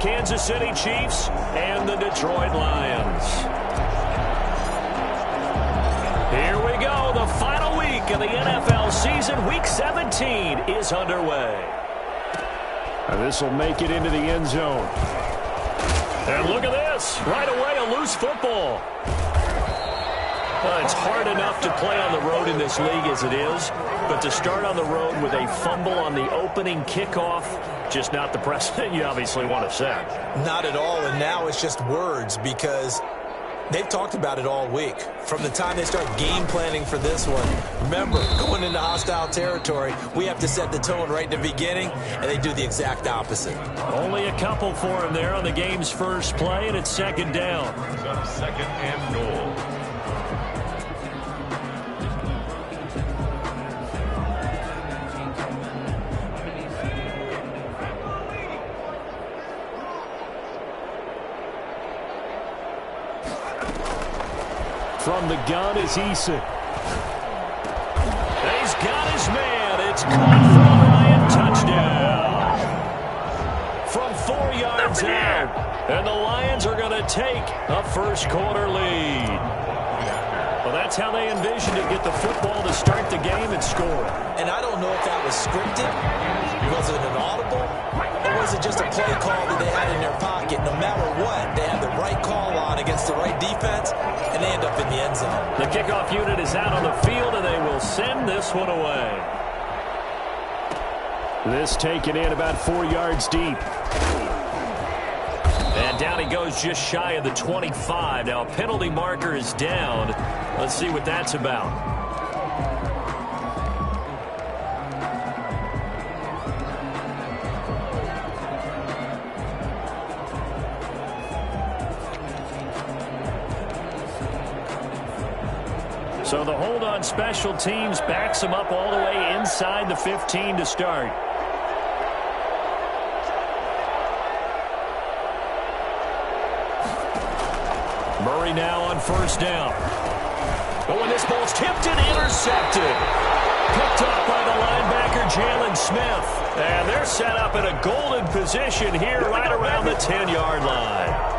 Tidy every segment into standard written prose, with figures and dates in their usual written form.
Kansas City Chiefs and the Detroit Lions. Here we go. The final week of the NFL season. Week 17 is underway. And this will make it into the end zone. And look at this. Right away, a loose football. It's hard enough to play on the road in this league as it is, but to start on the road with a fumble on the opening kickoff, just not the precedent you obviously want to set. Not at all, and now it's just words because they've talked about it all week. From the time they start game planning for this one, remember, going into hostile territory, we have to set the tone right in the beginning, and they do the exact opposite. Only a couple for him there on the game's first play, and it's second down. Second and goal. From the gun is Eason. He's got his man. It's caught for a Lion touchdown. From 4 yards out. And the Lions are going to take a first quarter lead. Well, that's how they envisioned it. Get the football to start the game and score. And I don't know if that was scripted. Was it an audible? Or was it just a play call that they had in their pocket? No matter what, they had the right call on against the right defense, and they end up in the end zone. The kickoff unit is out on the field, and they will send this one away. This taken in about 4 yards deep. And down he goes just shy of the 25. Now a penalty marker is down. Let's see what that's about. So the hold on special teams backs him up all the way inside the 15 to start. Murray now on first down. Oh, and this ball's tipped and intercepted. Picked up by the linebacker, Jalen Smith. And they're set up in a golden position here right around the 10-yard line.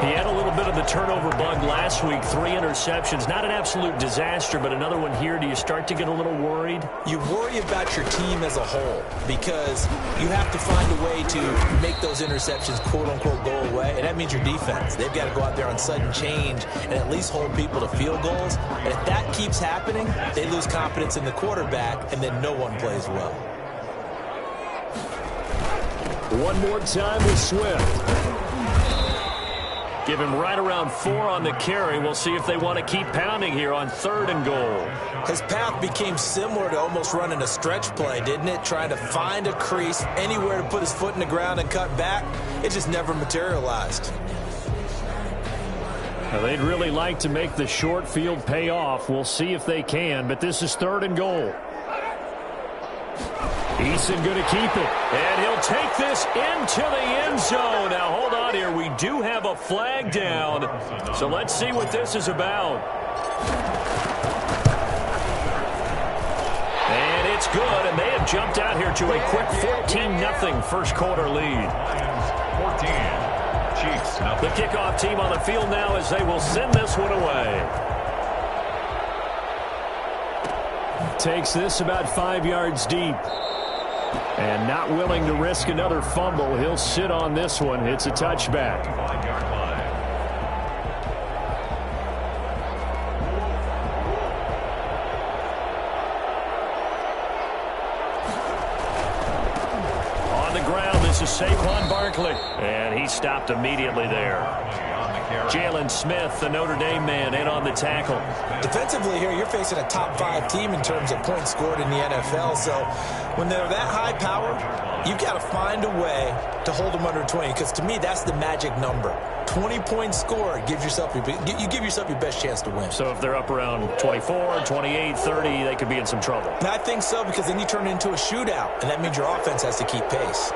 He had a little bit of the turnover bug last week, 3 interceptions. Not an absolute disaster, but another one here. Do you start to get a little worried? You worry about your team as a whole because you have to find a way to make those interceptions, quote-unquote, go away, and that means your defense. They've got to go out there on sudden change and at least hold people to field goals. And if that keeps happening, they lose confidence in the quarterback, and then no one plays well. One more time with Swift. Give him right around 4 on the carry. We'll see if they want to keep pounding here on 3rd and goal. His path became similar to almost running a stretch play, didn't it? Trying to find a crease, anywhere to put his foot in the ground and cut back. It just never materialized. Now, they'd really like to make the short field pay off. We'll see if they can, but this is 3rd and goal. Eason going to keep it. And he'll take this into the end zone. Now, hold on here. We do have a flag down. So let's see what this is about. And it's good. And they have jumped out here to a quick 14-0 first quarter lead. 14. Chiefs. The kickoff team on the field now as they will send this one away. Takes this about 5 yards deep. And not willing to risk another fumble. He'll sit on this one. It's a touchback. 5-yard line. On the ground, this is Saquon Barkley. And he stopped immediately there. Jalen Smith, the Notre Dame man, in on the tackle. Defensively here, you're facing a top-5 team in terms of points scored in the NFL. So when they're that high power, you've got to find a way to hold them under 20. Because to me, that's the magic number. 20 points scored gives yourself you give yourself your best chance to win. So if they're up around 24, 28, 30, they could be in some trouble. And I think so, because then you turn it into a shootout, and that means your offense has to keep pace.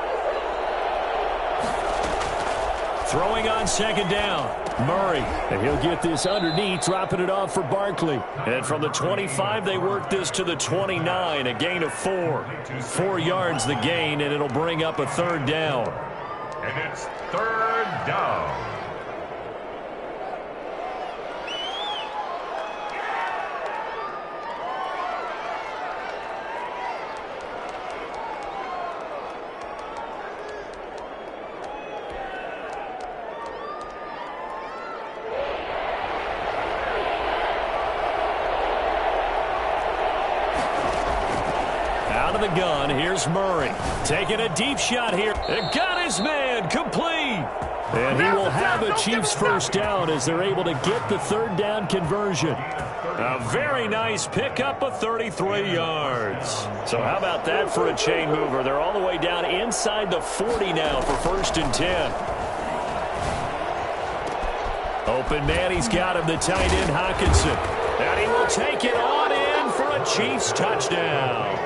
Throwing on second down. Murray, and he'll get this underneath, dropping it off for Barkley. And from the 25, they work this to the 29, a gain of 4. 4 yards the gain, and it'll bring up a 3rd down. And it's third down. Out of the gun, here's Murray. Taking a deep shot here. And got his man complete. And he will have a Chiefs first down as they're able to get the third down conversion. A very nice pickup of 33 yards. So how about that for a chain mover? They're all the way down inside the 40 now for 1st and 10. Open man, he's got him, the tight end Hockenson. And he will take it on in for a Chiefs touchdown.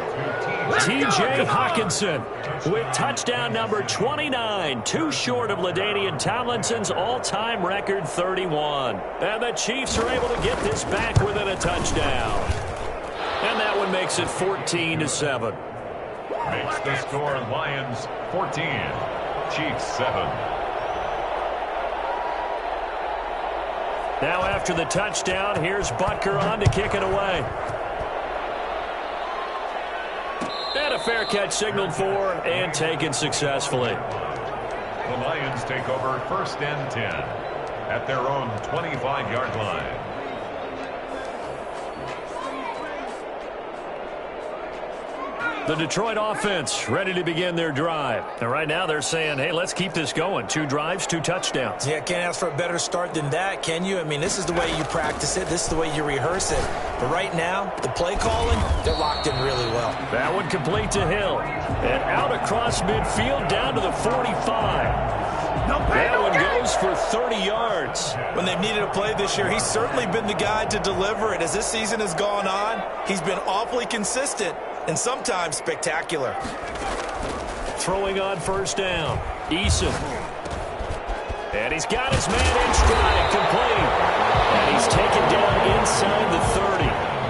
T.J. Hockenson with touchdown number 29, too short of LaDainian Tomlinson's all-time record 31. And the Chiefs are able to get this back within a touchdown. And that one makes it 14-7. Makes the score Lions 14, Chiefs 7. Now after the touchdown, here's Butker on to kick it away. And a fair catch signaled for and taken successfully. The Lions take over 1st and 10 at their own 25-yard line. The Detroit offense ready to begin their drive. And right now they're saying, hey, let's keep this going. 2 drives, 2 touchdowns. Yeah, can't ask for a better start than that, can you? I mean, this is the way you practice it. This is the way you rehearse it. But right now, the play calling, they're locked in really well. That one complete to Hill. And out across midfield down to the 45. That one goes for 30 yards. When they've needed a play this year, he's certainly been the guy to deliver it. As this season has gone on, he's been awfully consistent and sometimes spectacular. Throwing on 1st down. Eason. And he's got his man in stride, complete. And he's taken down inside the 30.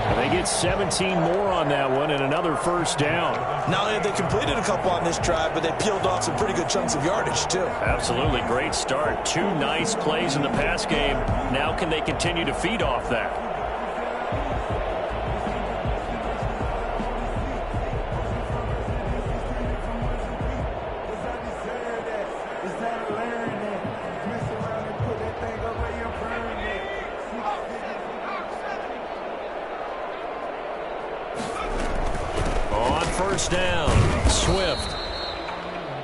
And they get 17 more on that one and another 1st down. Not only have they completed a couple on this drive, but they peeled off some pretty good chunks of yardage, too. Absolutely great start. 2 nice plays in the pass game. Now can they continue to feed off that? Down. Swift.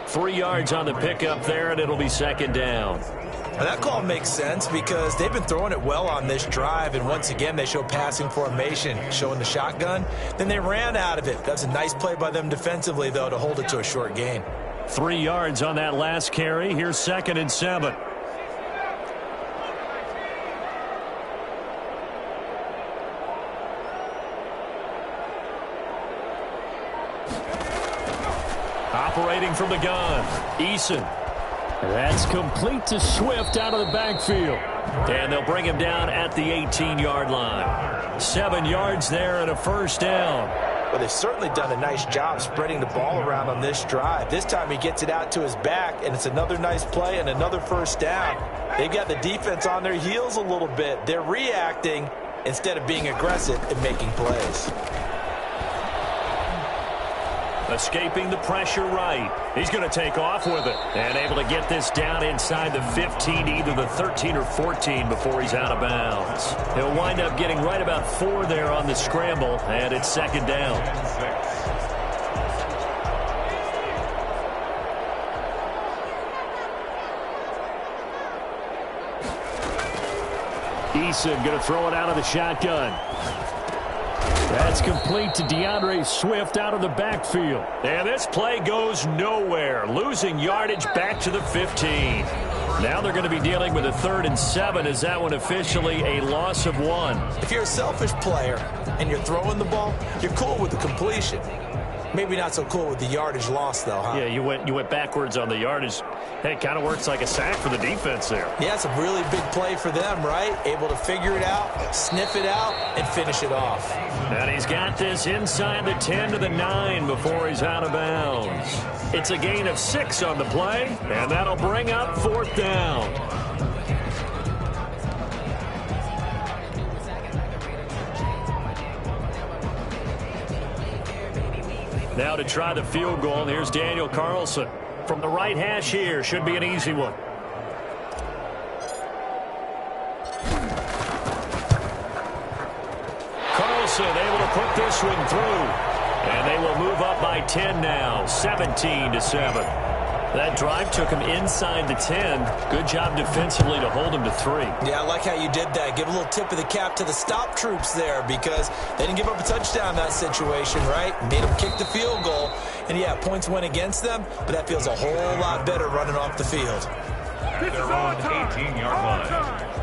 3 yards on the pickup there, and it'll be 2nd down. Now that call makes sense because they've been throwing it well on this drive, and once again they show passing formation, showing the shotgun. Then they ran out of it. That's a nice play by them defensively, though, to hold it to a short gain. 3 yards on that last carry. Here's 2nd and 7. Operating from the gun, Eason. That's complete to Swift out of the backfield. And they'll bring him down at the 18-yard line. 7 yards there and a 1st down. Well, they've certainly done a nice job spreading the ball around on this drive. This time he gets it out to his back, and it's another nice play and another 1st down. They've got the defense on their heels a little bit. They're reacting instead of being aggressive and making plays. Escaping the pressure right. He's going to take off with it. And able to get this down inside the 15, either the 13 or 14 before he's out of bounds. He'll wind up getting right about 4 there on the scramble, and it's 2nd down. Eason going to throw it out of the shotgun. That's complete to DeAndre Swift out of the backfield. And this play goes nowhere. Losing yardage back to the 15. Now they're going to be dealing with a 3rd and 7. Is that one officially a loss of 1? If you're a selfish player and you're throwing the ball, you're cool with the completion. Maybe not so cool with the yardage loss, though, huh? Yeah, you went backwards on the yardage. Hey, it kind of works like a sack for the defense there. Yeah, it's a really big play for them, right? Able to figure it out, sniff it out, and finish it off. And he's got this inside the 10 to the 9 before he's out of bounds. It's a gain of 6 on the play, and that'll bring up 4th down. Now to try the field goal, here's Daniel Carlson. From the right hash here, should be an easy one. Carlson able to put this one through. And they will move up by 10 now, 17-7. That drive took him inside the 10. Good job defensively to hold him to 3. Yeah, I like how you did that. Give a little tip of the cap to the stop troops there because they didn't give up a touchdown in that situation, right? Made them kick the field goal. And, yeah, points went against them, but that feels a whole lot better running off the field. At their own 18-yard line.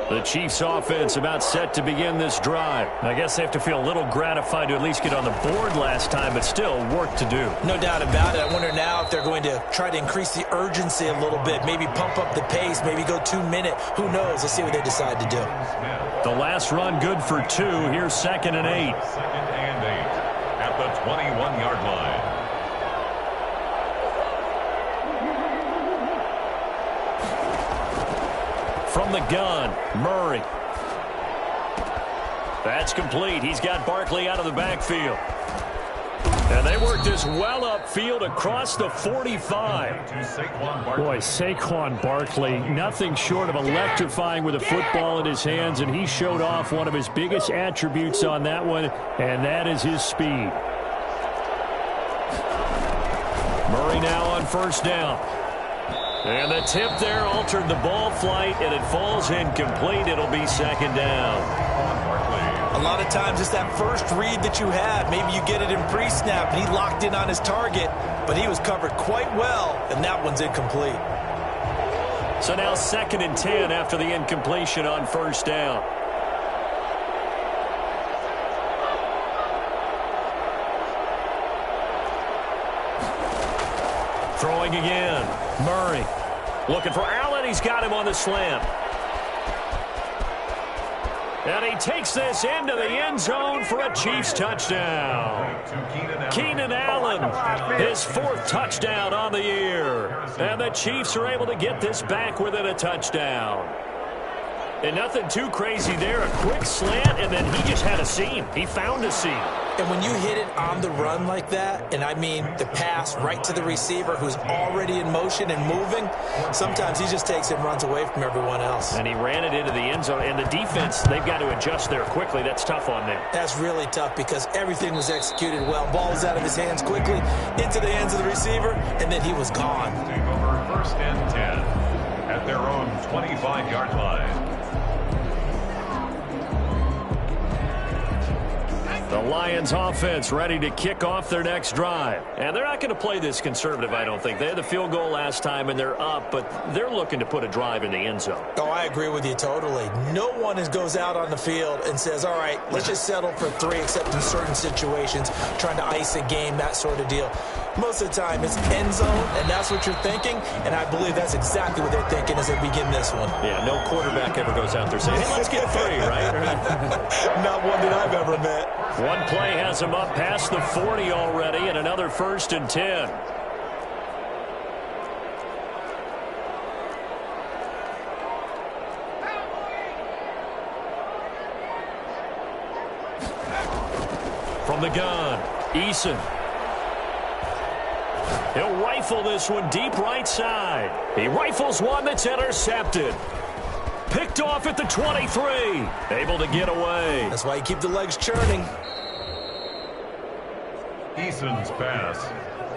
The Chiefs offense about set to begin this drive. I guess they have to feel a little gratified to at least get on the board last time, but still work to do. No doubt about it. I wonder now if they're going to try to increase the urgency a little bit, maybe pump up the pace, maybe go 2-minute. Who knows? Let's see what they decide to do. The last run good for 2. Here's 2nd and 8. 2nd and 8 at the 21-yard line. From the gun, Murray. That's complete. He's got Barkley out of the backfield. And they work this well upfield across the 45. Boy, Saquon Barkley, nothing short of electrifying with a football in his hands, and he showed off one of his biggest attributes on that one, and that is his speed. Murray now on 1st down. And the tip there altered the ball flight, and it falls incomplete. It'll be 2nd down. A lot of times it's that first read that you have. Maybe you get it in pre-snap, and he locked in on his target, but he was covered quite well, and that one's incomplete. So now 2nd and 10 after the incompletion on 1st down. Throwing again. Murray looking for Allen. He's got him on the slant. And he takes this into the end zone for a Chiefs touchdown. Keenan Allen, his 4th touchdown on the year. And the Chiefs are able to get this back within a touchdown. And nothing too crazy there. A quick slant, and then he just had a seam. He found a seam. And when you hit it on the run like that, and I mean the pass right to the receiver who's already in motion and moving, sometimes he just takes it and runs away from everyone else. And he ran it into the end zone. And the defense, they've got to adjust there quickly. That's tough on them. That's really tough because everything was executed well. Ball was out of his hands quickly, into the hands of the receiver, and then he was gone. Take over 1st and 10 at their own 25-yard line. The Lions offense ready to kick off their next drive. And they're not going to play this conservative, I don't think. They had the field goal last time, and they're up, but they're looking to put a drive in the end zone. Oh, I agree with you totally. No one goes out on the field and says, all right, let's just settle for 3, except in certain situations, trying to ice a game, that sort of deal. Most of the time, it's end zone, and that's what you're thinking, and I believe that's exactly what they're thinking as they begin this one. Yeah, no quarterback ever goes out there saying, hey, let's get 3, right? Not one that I've ever met. One play has him up past the 40 already, and another 1st and 10. From the gun, Eason. He'll rifle this one deep right side. He rifles one that's intercepted. Picked off at the 23. Able to get away. That's why you keep the legs churning. Eason's pass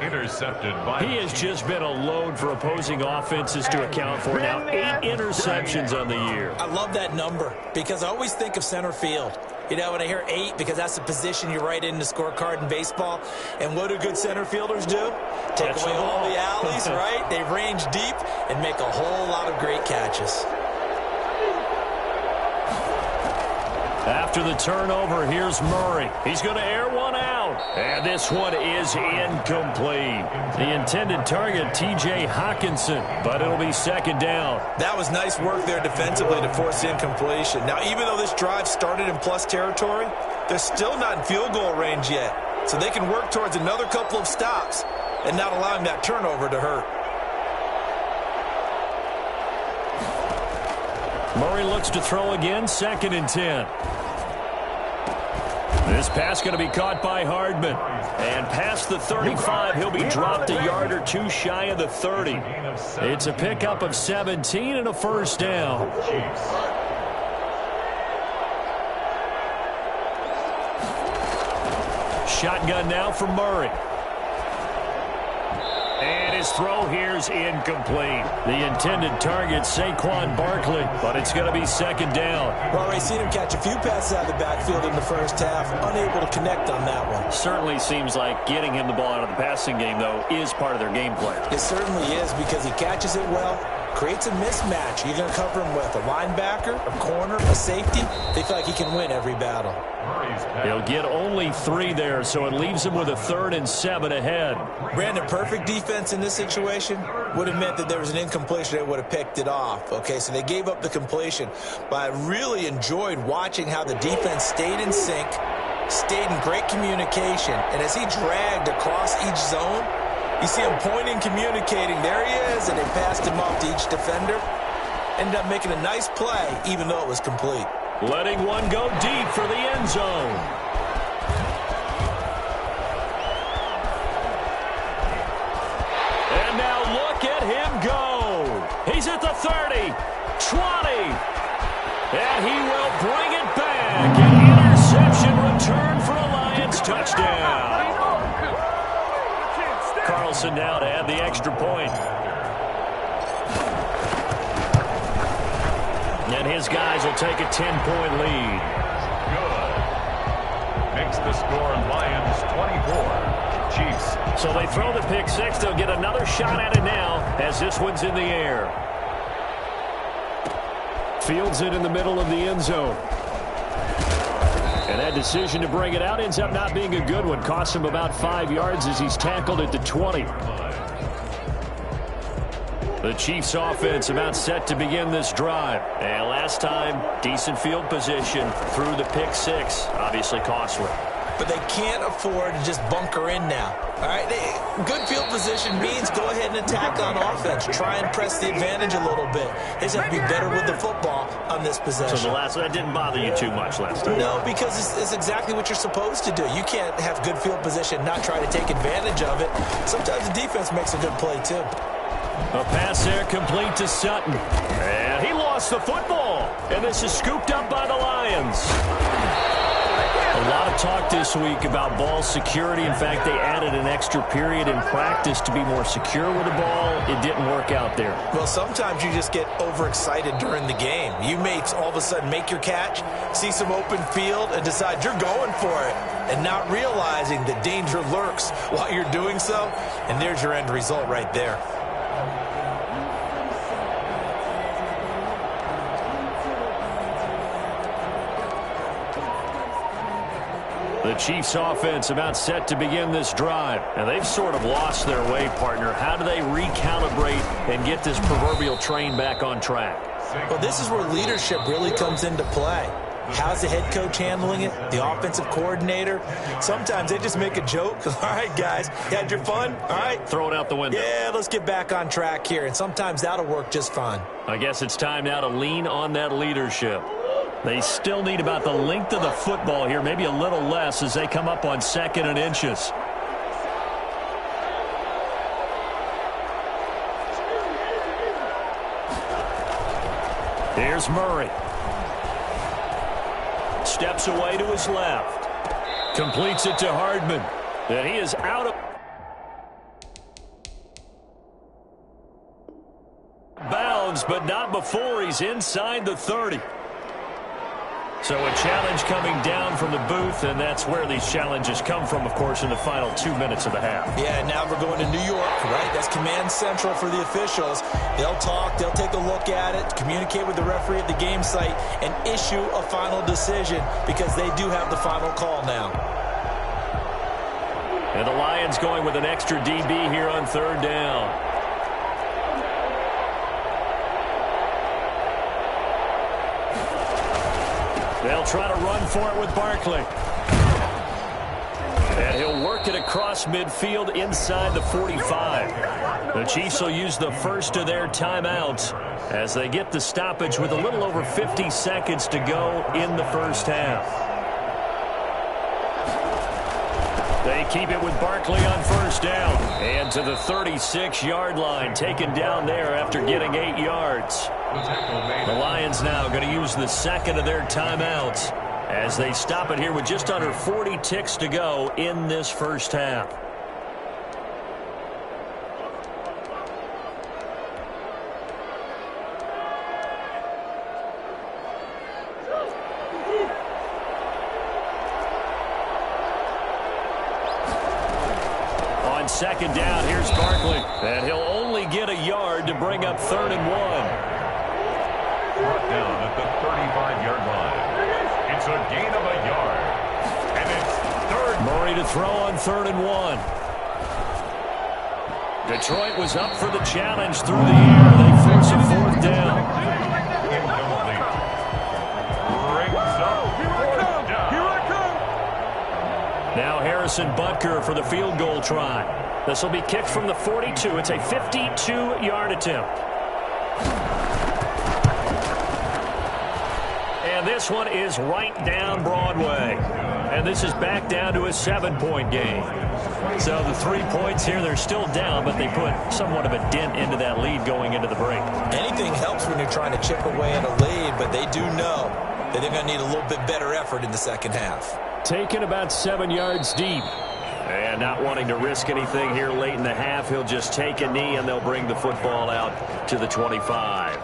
intercepted by... He has just been a load for opposing offenses to account for. Now 8 interceptions on the year. I love that number because I always think of center field. You know, when I hear 8, because that's the position you write in the scorecard in baseball. And what do good center fielders do? Take away all the alleys, right? They range deep and make a whole lot of great catches. After the turnover, here's Murray. He's going to air one out. And this one is incomplete. The intended target, T.J. Hockenson, but it'll be second down. That was nice work there defensively to force incompletion. Now, even though this drive started in plus territory, they're still not in field goal range yet. So they can work towards another couple of stops and not allowing that turnover to hurt. Murray looks to throw again, 2nd and 10. This pass going to be caught by Hardman. And past the 35, he'll be dropped a yard or two shy of the 30. It's a pickup of 17 and a first down. Shotgun now for Murray. And his throw here's incomplete. The intended target, Saquon Barkley, but it's going to be second down. Well, we've seen him catch a few passes out of the backfield in the first half, unable to connect on that one. Certainly seems like getting him the ball out of the passing game, though, is part of their game plan. It certainly is because he catches it well, creates a mismatch. You're going to cover him with a linebacker, a corner, a safety. They feel like he can win every battle. He'll get only 3 there, so it leaves him with a 3rd and 7 ahead. Brandon, perfect defense in this situation would have meant that there was an incompletion. They would have picked it off. Okay, so they gave up the completion. But I really enjoyed watching how the defense stayed in sync, stayed in great communication. And as he dragged across each zone, you see him pointing, communicating. There he is, and they passed him off to each defender. Ended up making a nice play, even though it was complete. Letting one go deep for the end zone. And now look at him go. He's at the 30, 20. And he will bring it back. An interception return for a Lions touchdown. Carlson now to add the extra point. And his guys will take a 10-point lead. Good. Makes the score Lions 24, Chiefs. So they throw the pick six. They'll get another shot at it now as this one's in the air. Fields it in the middle of the end zone. And that decision to bring it out ends up not being a good one. Costs him about 5 yards as he's tackled at the 20. The Chiefs offense about set to begin this drive. And last time, decent field position through the pick six. Obviously costly. But they can't afford to just bunker in now. All right, good field position means go ahead and attack on offense. Try and press the advantage a little bit. They just have to be better with the football on this possession. So that didn't bother you too much last time? No, because it's exactly what you're supposed to do. You can't have good field position, not try to take advantage of it. Sometimes the defense makes a good play, too. A pass there complete to Sutton. And he lost the football. And this is scooped up by the Lions. A lot of talk this week about ball security. In fact, they added an extra period in practice to be more secure with the ball. It didn't work out there. Well, sometimes you just get overexcited during the game. You may all of a sudden make your catch, see some open field, and decide you're going for it, and not realizing that danger lurks while you're doing so. And there's your end result right there. The Chiefs offense about set to begin this drive. And they've sort of lost their way, partner. How do they recalibrate and get this proverbial train back on track? Well, this is where leadership really comes into play. How's the head coach handling it? The offensive coordinator? Sometimes they just make a joke. All right, guys, you had your fun? All right. Throw it out the window. Yeah, let's get back on track here. And sometimes that'll work just fine. I guess it's time now to lean on that leadership. They still need about the length of the football here, maybe a little less as they come up on 2nd and inches. Here's Murray. Steps away to his left. Completes it to Hardman. And he is out of bounds, but not before he's inside the 30. So a challenge coming down from the booth, and that's where these challenges come from, of course, in the final 2 minutes of the half. Yeah, now we're going to New York, right? That's command central for the officials. They'll talk, they'll take a look at it, communicate with the referee at the game site, and issue a final decision because they do have the final call now. And the Lions going with an extra DB here on third down. They'll try to run for it with Barkley. And he'll work it across midfield inside the 45. The Chiefs will use the first of their timeouts as they get the stoppage with a little over 50 seconds to go in the first half. They keep it with Barkley on first down. And to the 36-yard line, taken down there after getting 8 yards. The Lions now going to use the second of their timeouts as they stop it here with just under 40 ticks to go in this first half. On second down, here's Barkley. And he'll only get a yard to bring up 3rd and 1. Brought down at the 35-yard line. It's a gain of a yard. And it's 3rd. Murray to throw on 3rd and 1. Detroit was up for the challenge through the air. They force a 4th down. Incomplete. Brings up 4th down. Here I come. Now Harrison Butker for the field goal try. This will be kicked from the 42. It's a 52-yard attempt. And this one is right down Broadway. And this is back down to a 7-point game. So the 3 points here, they're still down, but they put somewhat of a dent into that lead going into the break. Anything helps when you're trying to chip away at a lead, but they do know that they're going to need a little bit better effort in the second half. Taken about 7 yards deep. And not wanting to risk anything here late in the half, he'll just take a knee, and they'll bring the football out to the 25.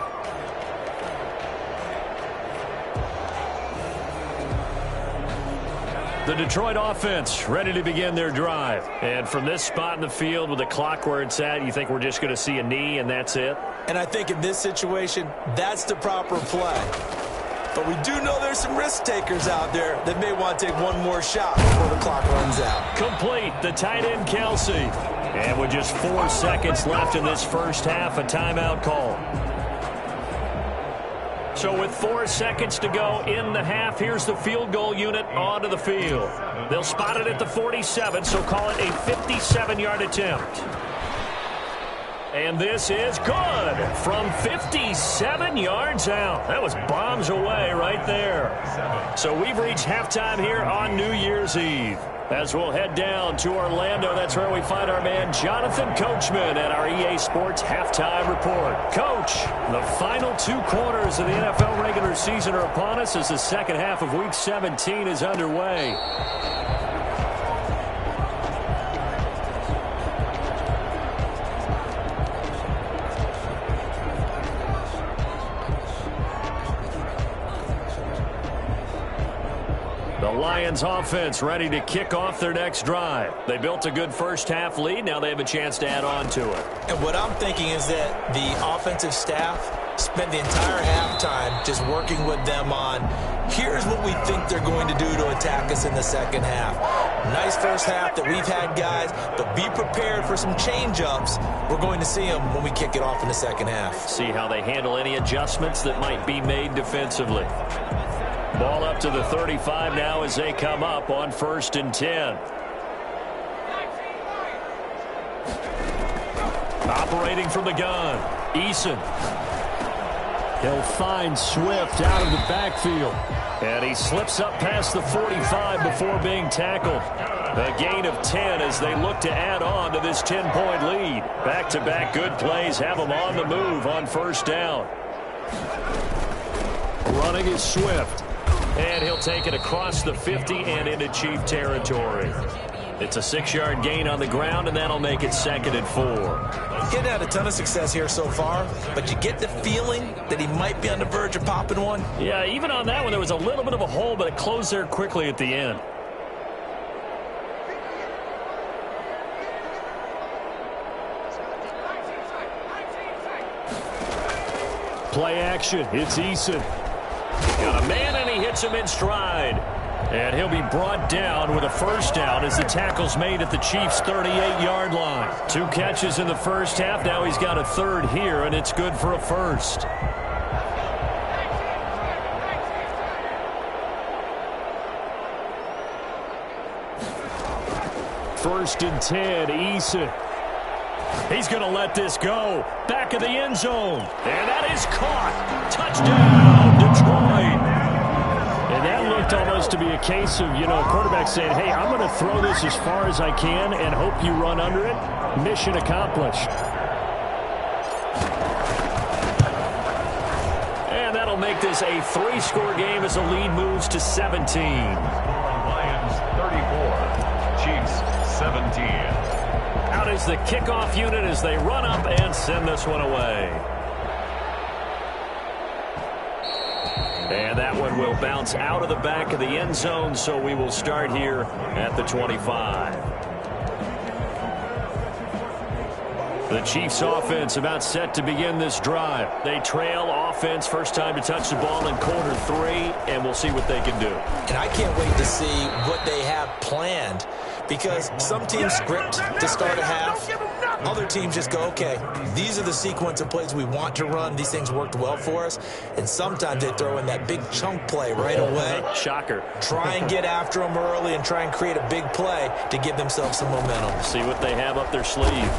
The Detroit offense ready to begin their drive. And from this spot in the field with the clock where it's at, you think we're just going to see a knee and that's it? And I think in this situation, that's the proper play. But we do know there's some risk takers out there that may want to take one more shot before the clock runs out. Complete, the tight end Kelsey. And with just 4 seconds left in this first half, a timeout call. So with 4 seconds to go in the half, here's the field goal unit onto the field. They'll spot it at the 47, so call it a 57-yard attempt. And this is good from 57 yards out. That was bombs away right there. So we've reached halftime here on New Year's Eve. As we'll head down to Orlando, that's where we find our man Jonathan Coachman at our EA Sports Halftime Report. Coach, the final 2 quarters of the NFL regular season are upon us as the second half of Week 17 is underway. The Lions offense ready to kick off their next drive. They built a good first half lead. Now they have a chance to add on to it. And what I'm thinking is that the offensive staff spent the entire halftime just working with them on, here's what we think they're going to do to attack us in the second half. Nice first half that we've had, guys, but be prepared for some change-ups. We're going to see them when we kick it off in the second half. See how they handle any adjustments that might be made defensively. Ball up to the 35 now as they come up on 1st and 10. Operating from the gun, Eason. He'll find Swift out of the backfield. And he slips up past the 45 before being tackled. A gain of 10 as they look to add on to this 10-point lead. Back-to-back good plays have them on the move on 1st down. Running is Swift. And he'll take it across the 50 and into Chief territory. It's a 6-yard gain on the ground, and that'll make it 2nd and 4. He hadn't had a ton of success here so far, but you get the feeling that he might be on the verge of popping one. Yeah, even on that one, there was a little bit of a hole, but it closed there quickly at the end. Play action. It's Eason. Got a man, and he hits him in stride. And he'll be brought down with a first down as the tackle's made at the Chiefs' 38-yard line. 2 catches in the first half. Now he's got a third here, and it's good for a first. First and 10, Eason. He's going to let this go. Back of the end zone. And that is caught. Touchdown, Detroit. And that looked almost to be a case of, quarterback saying, hey, I'm going to throw this as far as I can and hope you run under it. Mission accomplished. And that'll make this a 3-score game as the lead moves to 17. Lions 34, Chiefs 17. Out is the kickoff unit as they run up and send this one away. And that one will bounce out of the back of the end zone, so we will start here at the 25. The Chiefs offense about set to begin this drive. They trail offense, first time to touch the ball in quarter 3, and we'll see what they can do. And I can't wait to see what they have planned, because some teams script to start a half. Other teams just go, okay, these are the sequence of plays we want to run. These things worked well for us. And sometimes they throw in that big chunk play right away. Shocker. Try and get after them early and try and create a big play to give themselves some momentum. See what they have up their sleeve.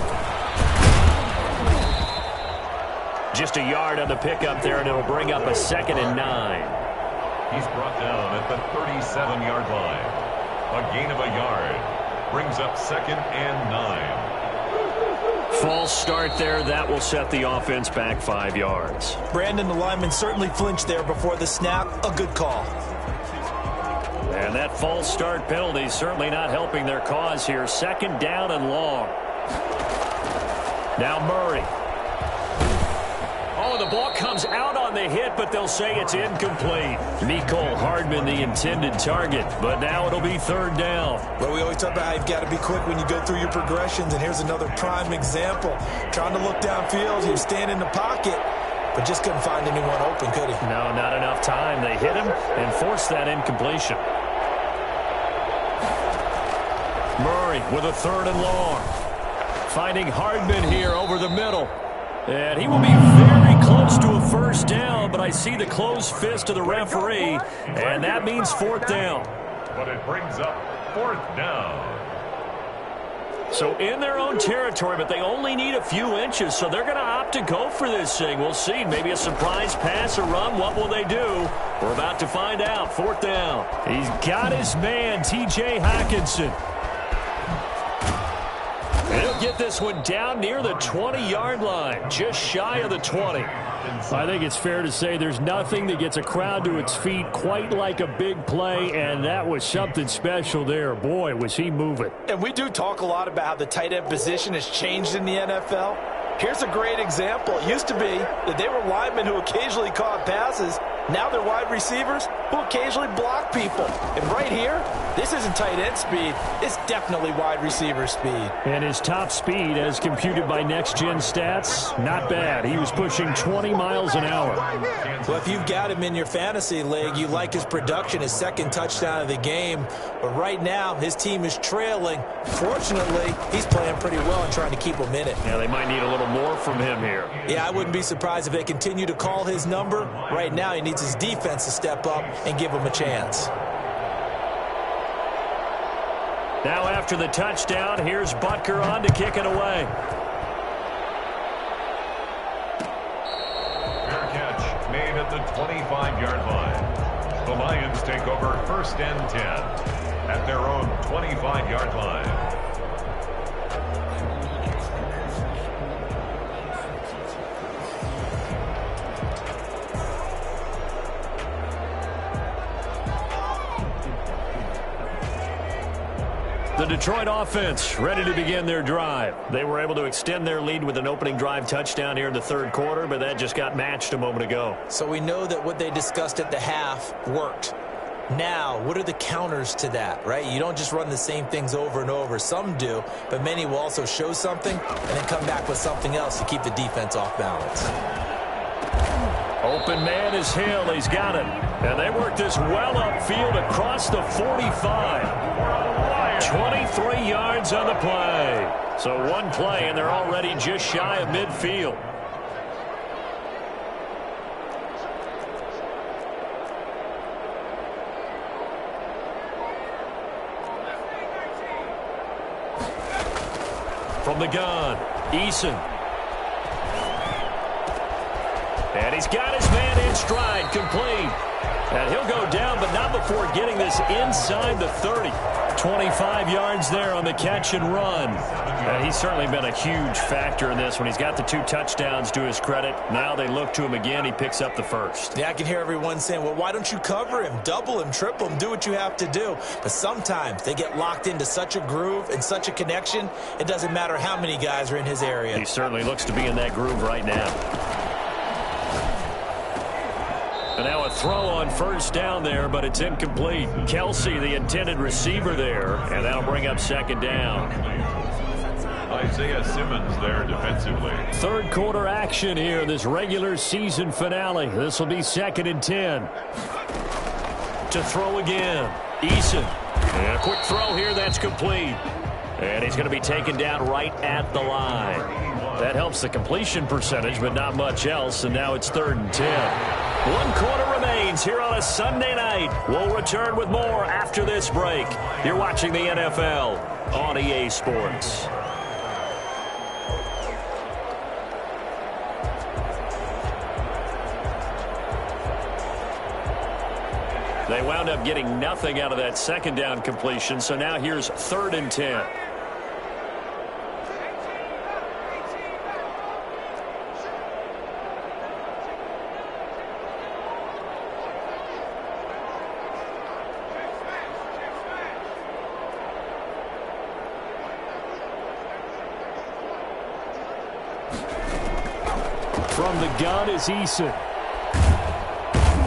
Just a yard on the pickup there, and it'll bring up a 2nd and 9. He's brought down at the 37-yard line. A gain of a yard. Brings up 2nd and 9. False start there. That will set the offense back 5 yards. Brandon, the lineman certainly flinched there before the snap. A good call. And that false start penalty certainly not helping their cause here. 2nd down and long. Now Murray. Oh, the ball comes out on the hit, but they'll say it's incomplete. Mecole Hardman, the intended target, but now it'll be 3rd down. Well, we always talk about how you've got to be quick when you go through your progressions, and here's another prime example. Trying to look downfield, he was standing in the pocket, but just couldn't find anyone open, could he? No, not enough time. They hit him and forced that incompletion. Murray with a 3rd and long. Finding Hardman here over the middle. And he will be very close to a first down, but I see the closed fist of the referee, and that means 4th down. But it brings up 4th down. So in their own territory, but they only need a few inches, so they're going to opt to go for this thing. We'll see. Maybe a surprise pass or run. What will they do? We're about to find out. 4th down. He's got his man, T.J. Hockenson. And he'll get this one down near the 20-yard line, just shy of the 20. I think it's fair to say there's nothing that gets a crowd to its feet quite like a big play, and that was something special there. Boy, was he moving. And we do talk a lot about how the tight end position has changed in the NFL. Here's a great example. It used to be that they were linemen who occasionally caught passes. Now they're wide receivers who occasionally block people. And right here, this isn't tight end speed. It's definitely wide receiver speed. And his top speed, as computed by Next Gen Stats, not bad. He was pushing 20 miles an hour. Well, if you've got him in your fantasy league, you like his production, his 2nd touchdown of the game. But right now, his team is trailing. Fortunately, he's playing pretty well and trying to keep them in it. Yeah, they might need a little more from him here. Yeah, I wouldn't be surprised if they continue to call his number. Right now, he needs his defense to step up and give him a chance. Now after the touchdown, here's Butker on to kick it away. Fair catch made at the 25-yard line. The Lions take over 1st and 10 at their own 25-yard line. The Detroit offense ready to begin their drive. They were able to extend their lead with an opening drive touchdown here in the third quarter, but that just got matched a moment ago. So we know that what they discussed at the half worked. Now, what are the counters to that, right? You don't just run the same things over and over. Some do, but many will also show something and then come back with something else to keep the defense off balance. Open man is Hill. He's got it. And they work this well upfield across the 45. 23 yards on the play. So one play, and they're already just shy of midfield. From the gun, Eason. And he's got his man in stride, complete. And he'll go down, but not before getting this inside the 30. 25 yards there on the catch and run. He's certainly been a huge factor in this when he's got the 2 touchdowns to his credit. Now they look to him again. He picks up the first. Yeah, I can hear everyone saying, well, why don't you cover him, double him, triple him, do what you have to do. But sometimes they get locked into such a groove and such a connection, it doesn't matter how many guys are in his area. He certainly looks to be in that groove right now. And now a throw on first down there, but it's incomplete. Kelsey, the intended receiver there, and that'll bring up second down. Isaiah Simmons there defensively. Third quarter action here, this regular season finale. This will be 2nd and 10. To throw again, Eason. And a quick throw here, that's complete. And he's going to be taken down right at the line. That helps the completion percentage, but not much else, and now it's 3rd and 10. 1 quarter remains here on a Sunday night. We'll return with more after this break. You're watching the NFL on EA Sports. They wound up getting nothing out of that second down completion, so now here's 3rd and 10. From the gun is Eason.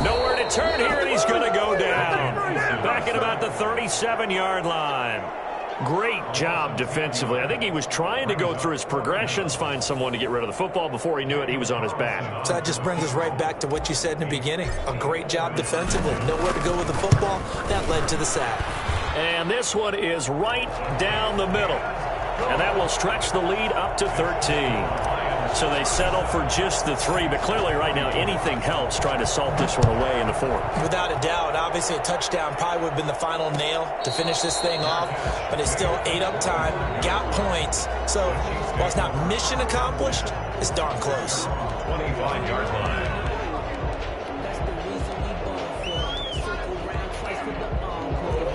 Nowhere to turn here, and he's going to go down. Back at about the 37-yard line. Great job defensively. I think he was trying to go through his progressions, find someone to get rid of the football. Before he knew it, he was on his back. So that just brings us right back to what you said in the beginning. A great job defensively. Nowhere to go with the football. That led to the sack. And this one is right down the middle. And that will stretch the lead up to 13. So they settle for just the 3, but clearly right now anything helps trying to salt this one away in the 4th. Without a doubt, obviously a touchdown probably would have been the final nail to finish this thing off, but it's still ate up time, got points. So while it's not mission accomplished, it's darn close. 25-yard line.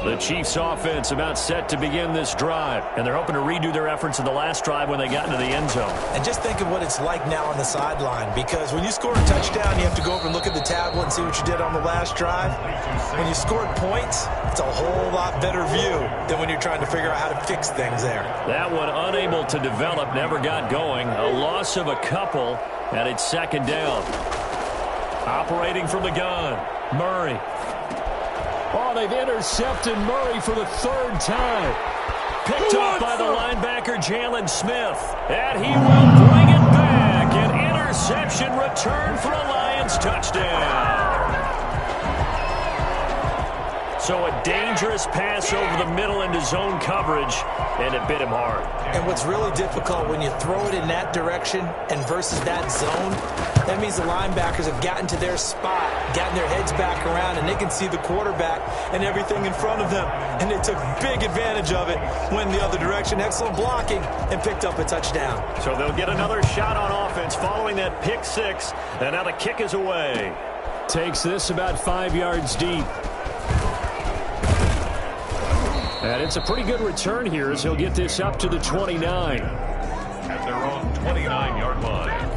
The Chiefs offense about set to begin this drive, and they're hoping to redo their efforts in the last drive when they got into the end zone. And just think of what it's like now on the sideline, because when you score a touchdown, you have to go over and look at the tablet and see what you did on the last drive. When you scored points, it's a whole lot better view than when you're trying to figure out how to fix things there. That one unable to develop, never got going. A loss of a couple, and it's 2nd down. Operating from the gun, Murray. Oh, they've intercepted Murray for the 3rd time. Picked up by the linebacker, Jalen Smith. And he will bring it back. An interception return for a Lions touchdown. So a dangerous pass over the middle into zone coverage, and it bit him hard. And what's really difficult when you throw it in that direction and versus that zone, that means the linebackers have gotten to their spot, gotten their heads back around, and they can see the quarterback and everything in front of them. And they took big advantage of it, went the other direction, excellent blocking, and picked up a touchdown. So they'll get another shot on offense following that pick 6, and now the kick is away. Takes this about 5 yards deep. And it's a pretty good return here as he'll get this up to the 29. At their own 29-yard line.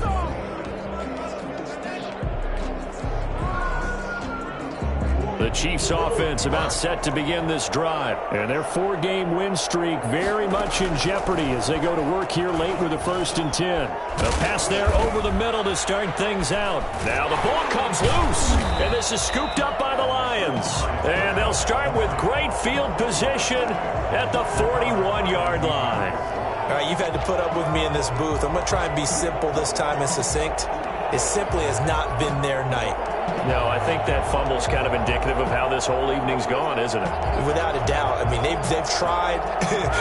The Chiefs offense about set to begin this drive. And their 4-game win streak very much in jeopardy as they go to work here late with a 1st and 10. A pass there over the middle to start things out. Now the ball comes loose. And this is scooped up by the Lions. And they'll start with great field position at the 41-yard line. All right, you've had to put up with me in this booth. I'm going to try and be simple this time and succinct. It simply has not been their night. No, I think that fumble's kind of indicative of how this whole evening's gone, isn't it? Without a doubt. I mean, they've tried,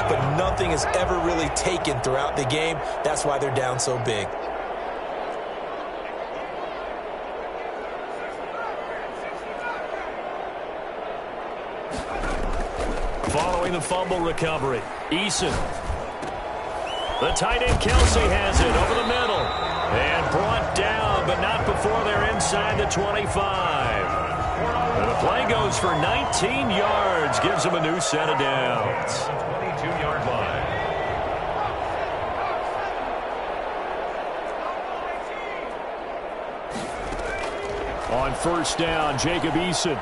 but nothing has ever really taken throughout the game. That's why they're down so big. Following the fumble recovery, Eason. The tight end Kelce has it over the middle. And brought down, but not before they're inside the 25. And the play goes for 19 yards. Gives them a new set of downs. 22-yard line. On 1st down, Jacob Eason.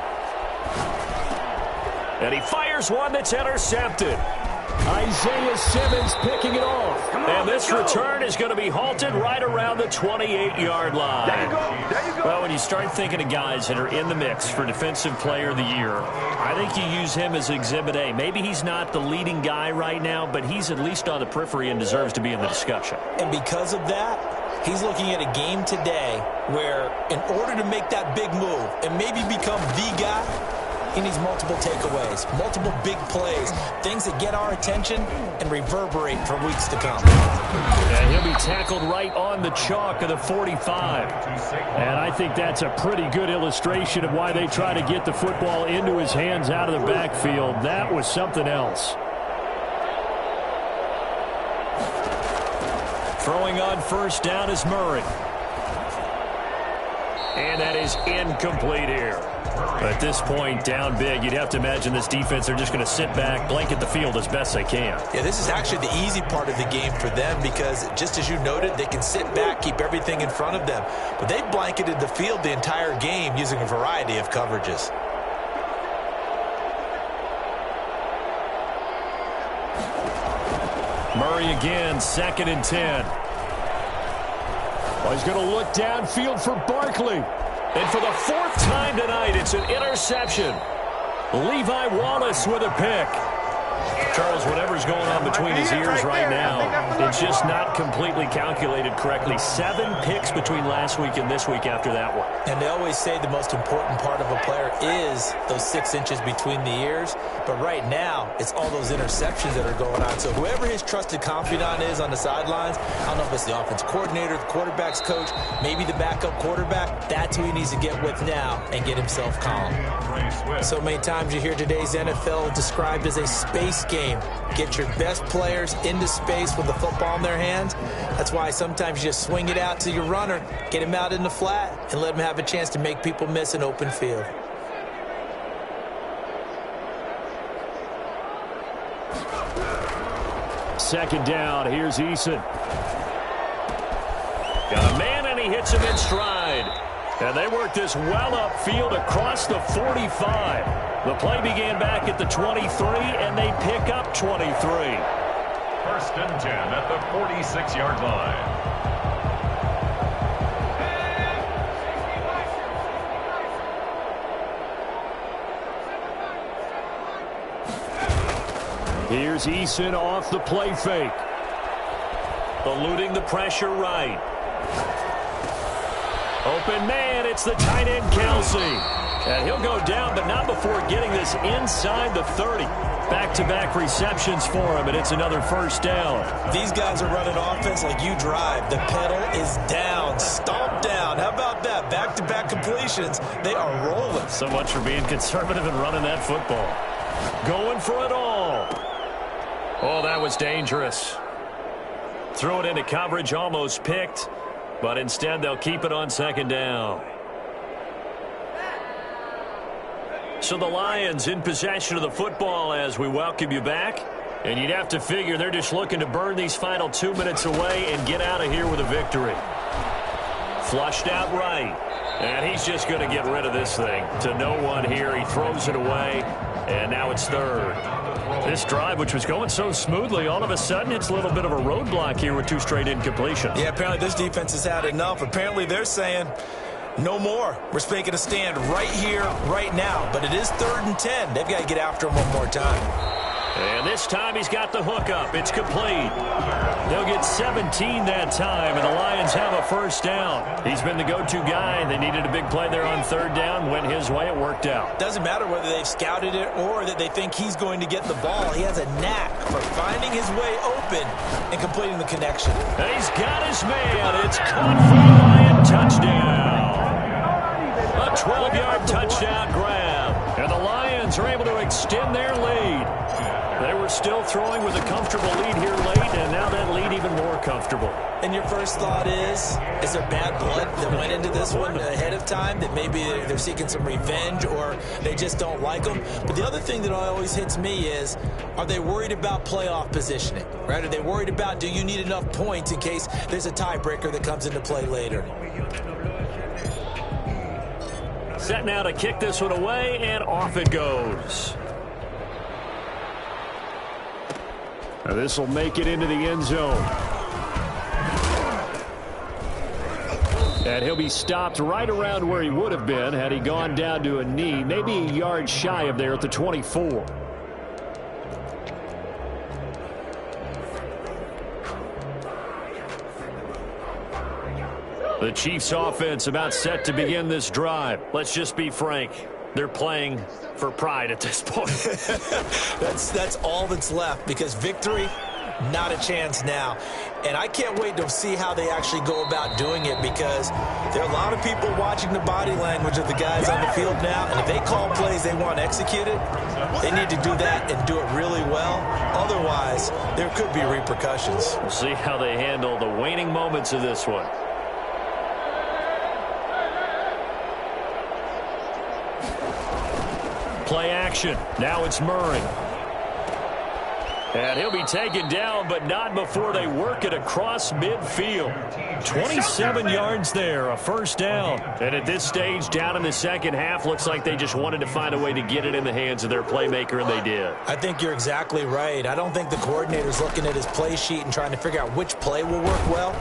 And he fires one that's intercepted. Isaiah Simmons picking it off. And this return is going to be halted right around the 28-yard line. There you go. Well, when you start thinking of guys that are in the mix for Defensive Player of the Year, I think you use him as Exhibit A. Maybe he's not the leading guy right now, but he's at least on the periphery and deserves to be in the discussion. And because of that, he's looking at a game today where in order to make that big move and maybe become the guy, he needs multiple takeaways, multiple big plays, things that get our attention and reverberate for weeks to come. And he'll be tackled right on the chalk of the 45. And I think that's a pretty good illustration of why they try to get the football into his hands out of the backfield. That was something else. Throwing on 1st down is Murray. And that is incomplete here. At this point, down big, you'd have to imagine this defense, they're just going to sit back, blanket the field as best they can. Yeah, this is actually the easy part of the game for them because, just as you noted, they can sit back, keep everything in front of them. But they've blanketed the field the entire game using a variety of coverages. Murray again, 2nd and 10. Well, he's going to look downfield for Barkley. And for the 4th time tonight, it's an interception. Levi Wallace with a pick. Charles, whatever's going on between his ears right now, it's just not completely calculated correctly. 7 picks between last week and this week after that one. And they always say the most important part of a player is those 6 inches between the ears. But right now, it's all those interceptions that are going on. So whoever his trusted confidant is on the sidelines, I don't know if it's the offense coordinator, the quarterback's coach, maybe the backup quarterback, that's who he needs to get with now and get himself calm. So many times you hear today's NFL described as a space game. Get your best players into space with the football in their hands. That's why sometimes you just swing it out to your runner, get him out in the flat, and let him have a chance to make people miss an open field. Second down, here's Eason. Got a man, and he hits him in stride. And they work this well upfield across the 45. The play began back at the 23, and they pick up 23. 1st and 10 at the 46-yard line. Here's Eason off the play fake. Eluding the pressure right. Open man, it's the tight end Kelce. And he'll go down, but not before getting this inside the 30. Back-to-back receptions for him, and it's another 1st down. These guys are running offense like you drive. The pedal is down, stomp down. How about that? Back-to-back completions. They are rolling. So much for being conservative and running that football. Going for it all. Oh, that was dangerous. Threw it into coverage, almost picked. But instead, they'll keep it on 2nd down. So the Lions in possession of the football as we welcome you back. And you'd have to figure they're just looking to burn these final 2 minutes away and get out of here with a victory. Flushed out right. And he's just going to get rid of this thing. To no one here. He throws it away, and now it's third. This drive, which was going so smoothly, all of a sudden it's a little bit of a roadblock here with 2 straight incompletions. Yeah, apparently this defense has had enough. Apparently they're saying no more. We're making a stand right here, right now. But it is 3rd and 10. They've got to get after him one more time. And this time he's got the hookup. It's complete. They'll get 17 that time, and the Lions have a first down. He's been the go-to guy. They needed a big play there on 3rd down. Went his way. It worked out. Doesn't matter whether they've scouted it or that they think he's going to get the ball. He has a knack for finding his way open and completing the connection. And he's got his man. It's caught for the Lion touchdown. A 12-yard touchdown grab. And the Lions are able to extend their lead. They were still throwing with a comfortable lead here late, and now that lead even more comfortable. And your first thought is there bad blood that went into this one ahead of time, that maybe they're seeking some revenge or they just don't like them? But the other thing that always hits me is, are they worried about playoff positioning, right? Are they worried about, do you need enough points in case there's a tiebreaker that comes into play later? Set now to kick this one away, and off it goes. Now this will make it into the end zone. And he'll be stopped right around where he would have been had he gone down to a knee, maybe a yard shy of there at the 24. The Chiefs offense about set to begin this drive. Let's just be frank. They're playing for pride at this point. That's all that's left, because victory, not a chance now. And I can't wait to see how they actually go about doing it, because there are a lot of people watching the body language of the guys on the field now, and if they call plays they want executed, they need to do that and do it really well. Otherwise, there could be repercussions. We'll see how they handle the waning moments of this one. Play action. Now it's Murray. And he'll be taken down, but not before they work it across midfield. 27 yards there, a first down. And at this stage, down in the second half, looks like they just wanted to find a way to get it in the hands of their playmaker, and they did. I think you're exactly right. I don't think the coordinator's looking at his play sheet and trying to figure out which play will work well.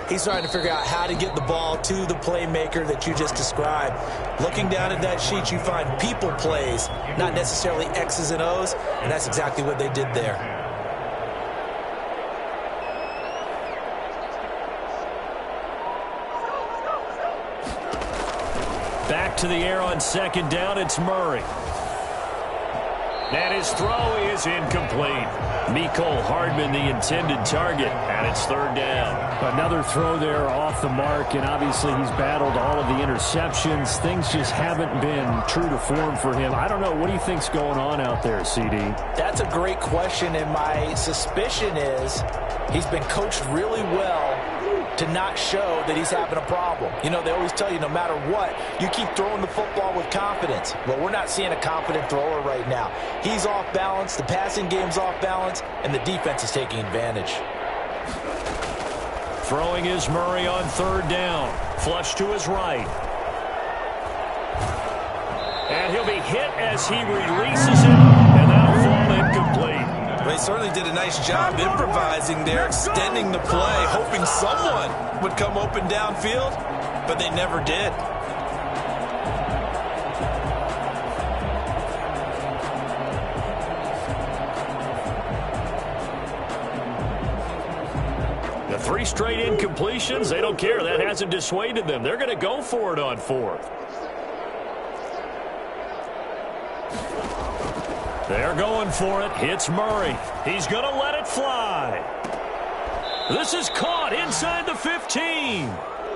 He's trying to figure out how to get the ball to the playmaker that you just described. Looking down at that sheet, you find people plays, not necessarily X's and O's, and that's exactly what they did there. Back to the air on second down, it's Murray. And his throw is incomplete. Mecole Hardman, the intended target, and it's third down. Another throw there off the mark, and obviously he's battled all of the interceptions. Things just haven't been true to form for him. I don't know. What do you think's going on out there, CD? That's a great question, and my suspicion is he's been coached really well to not show that he's having a problem. You know, they always tell you no matter what, you keep throwing the football with confidence. Well, we're not seeing a confident thrower right now. He's off balance, the passing game's off balance, and the defense is taking advantage. Throwing is Murray on third down. Flush to his right. And he'll be hit as he releases it, and that'll fall incomplete. They certainly did a nice job improvising there, extending the play, hoping someone would come open downfield, but they never did. The 3 straight incompletions, they don't care. That hasn't dissuaded them. They're going to go for it on fourth. They're going for it. It's Murray. He's going to let it fly. This is caught inside the 15.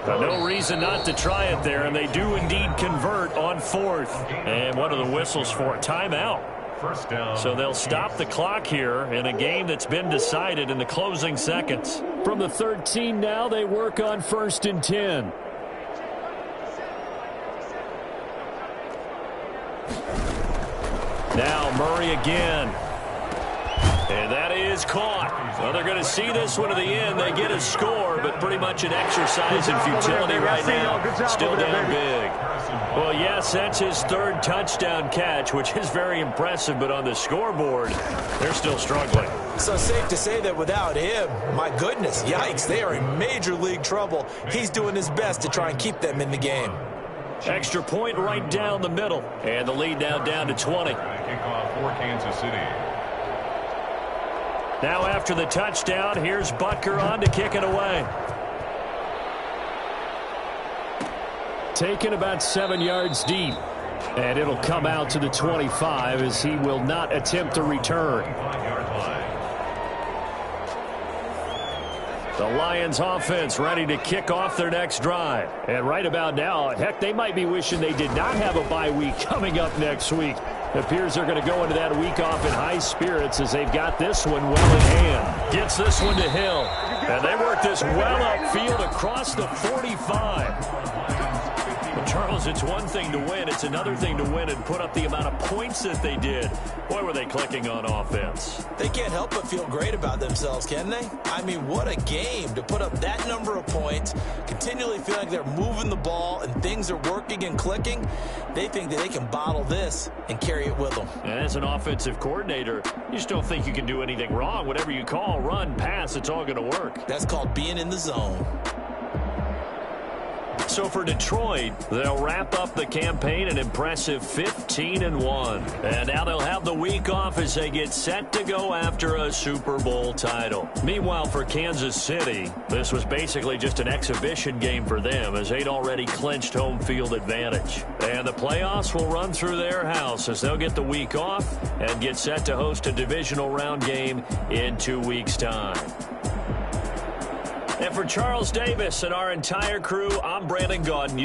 But no reason not to try it there, and they do indeed convert on fourth. And what are the whistles for? Timeout. First down. So they'll stop the clock here in a game that's been decided in the closing seconds. From the 13 now, they work on 1st and 10. Now Murray again. And that is caught. Well, they're going to see this one to the end. They get a score, but pretty much an exercise in futility right now. Still down big. Well, yes, that's his third touchdown catch, which is very impressive, but on the scoreboard, they're still struggling. So safe to say that without him, my goodness, yikes, they are in major league trouble. He's doing his best to try and keep them in the game. Extra point right down the middle. And the lead now down to 20. Kickoff for Kansas City. Now after the touchdown, here's Butker on to kick it away. Taken about 7 yards deep. And it'll come out to the 25 as he will not attempt a return. 5-yard line. The Lions offense ready to kick off their next drive. And right about now, heck, they might be wishing they did not have a bye week coming up next week. It appears they're going to go into that week off in high spirits as they've got this one well in hand. Gets this one to Hill. And they work this well upfield across the 45. Well, Charles, it's one thing to win. It's another thing to win and put up the amount of points that they did. Boy, were they clicking on offense. They can't help but feel great about themselves, can they? I mean, what a game to put up that number of points, continually feeling like they're moving the ball and things are working and clicking. They think that they can bottle this and carry it with them. And as an offensive coordinator, you just don't think you can do anything wrong. Whatever you call, run, pass, it's all going to work. That's called being in the zone. So for Detroit, they'll wrap up the campaign an impressive 15-1. And now they'll have the week off as they get set to go after a Super Bowl title. Meanwhile, for Kansas City, this was basically just an exhibition game for them as they'd already clinched home field advantage. And the playoffs will run through their house as they'll get the week off and get set to host a divisional round game in 2 weeks' time. And for Charles Davis and our entire crew, I'm Brandon Gaudin.